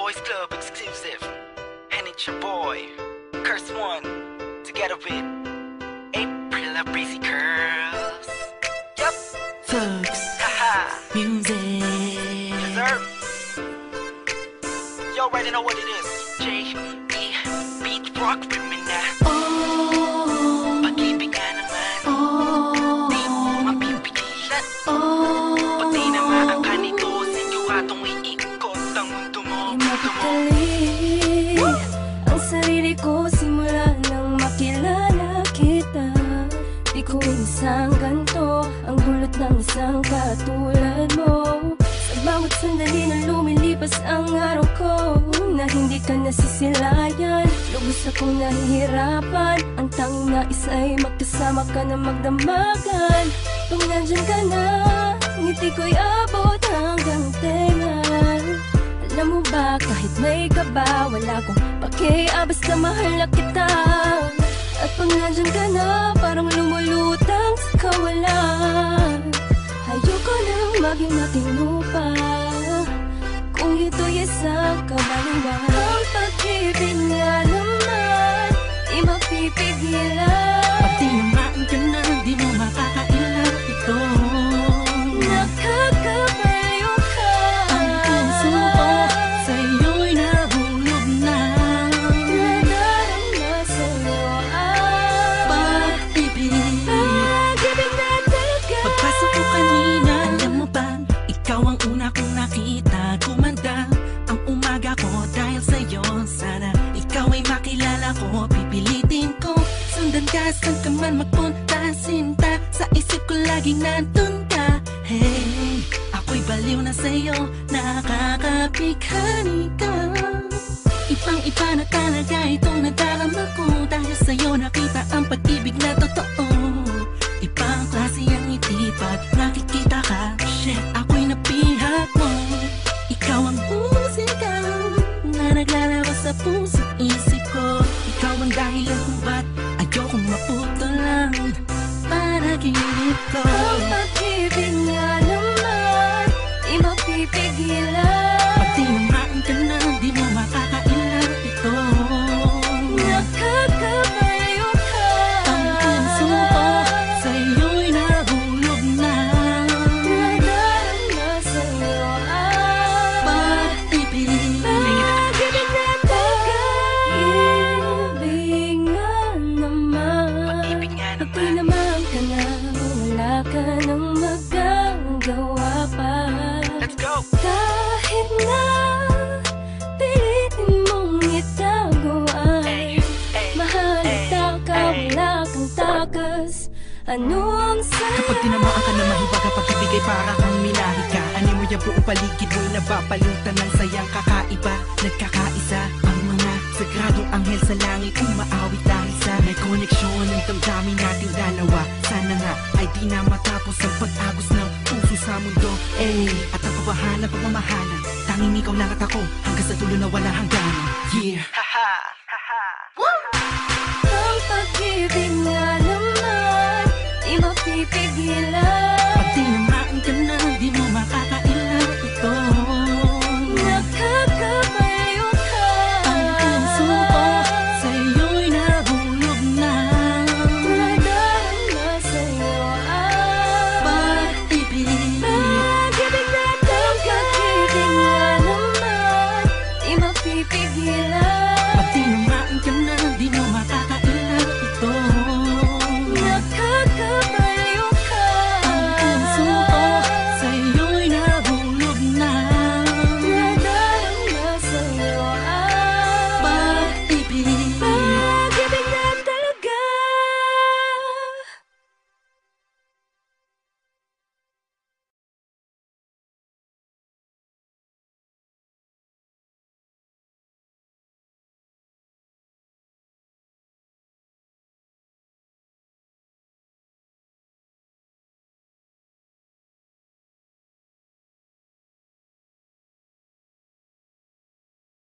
Boys Club exclusive. And it's your boy, Curse One, together with April Breezy Curls. Yup. Thugs Haha. Music. Yes, sir. You already know what it is. J.E. Beat Rock with me now. Oh, Pag-ibig nga naman. oh, Di mo mapipigilan. oh. Pati na makakanito, siguradong iikot ang mundo mo. Mapagkali ang sarili ko simula nang makilala kita. Di ko insang ganto ang gulot ng isang katulad mo. Sa bawat sandali na lumilipas ang araw ko, na hindi ka nasisilayan, lubos akong nahihirapan. Ang tanging nais ay magkasama ka na magdamagan. Kung nandyan ka na, ngiti ko'y abot hanggang tenga. Alam mo ba, kahit may kaba, wala kong pakialam, basta mahal na kita. At pag nandyan ka na, parang lumulutang sa kawalan. Ayoko nang maging matino pa, kung ito'y isang kabaliwan. Ang pag-ibig nga naman, di mapipigilan. Pag tinamaan ka na, di mo makakailan ito. Nakakabayo ka. Ang puso ko sa'yo'y nahulog na. Nadarama sa'yo ang Pag-ibig. pag-ibig na tagal. Pagpasok ko kanina, alam mo ba, ikaw ang una kong nakita. Gumanda ang umaga ko dahil sa'yo. Sana ikaw ay makilala ko, pipilitin ko. Sundan ka, saan ka man magpunta, sinta. Sa isip ko laging nandun ka. Hey, ako'y baliw na sa'yo, nakakapighani ka. Ibang-iba na talaga itong nadarama ko, dahil sa'yo nakita ang pag-ibig na totoo. Ibang klase ang ngiti pag nakikita ka. Shit, ako'y napihat mo. Ikaw ang musika na naglalaro sa puso't isip ko. Ikaw ang dahilan kung ba't ayokong maputulan panaginip ko. Ang pag-ibig nga naman, di mapipigilan. Pag tinamaan ka na, di mo makakailan ito. Nakakabayo ka. Ang puso ko sa'yo'y nahulog na. Nadarama sa'yo ang Pag-ibig. pag-ibig na tagal. Ibig nga naman, Pag-ibig nga pag naman. tinamaan ka na, wala ka nang magagawa pa. Let's go. Kahit na pilitin mong itago ay mahalata ka, wala kang takas. Ano ang Kapag tinamaan ka na mahiwaga, pag-ibig ay para kang minahi ka. Ani mo yung buong paligid mo'y nabapalutan ng sayang kakaiba. Nagkakaisa ang mga sagradong anghel sa langit, umaawit dahil sa may koneksyon ng damdamin nating dalawa. Sana nga ay di na matapos ang pag-agos ng puso sa mundo. At ang kabahalan, pagmamahalan, tanging ikaw lang at ako, hanggang sa dulo na wala hangganan. Yeah. Haha. Haha. ang pag-ibig nga naman, di mapipigilan.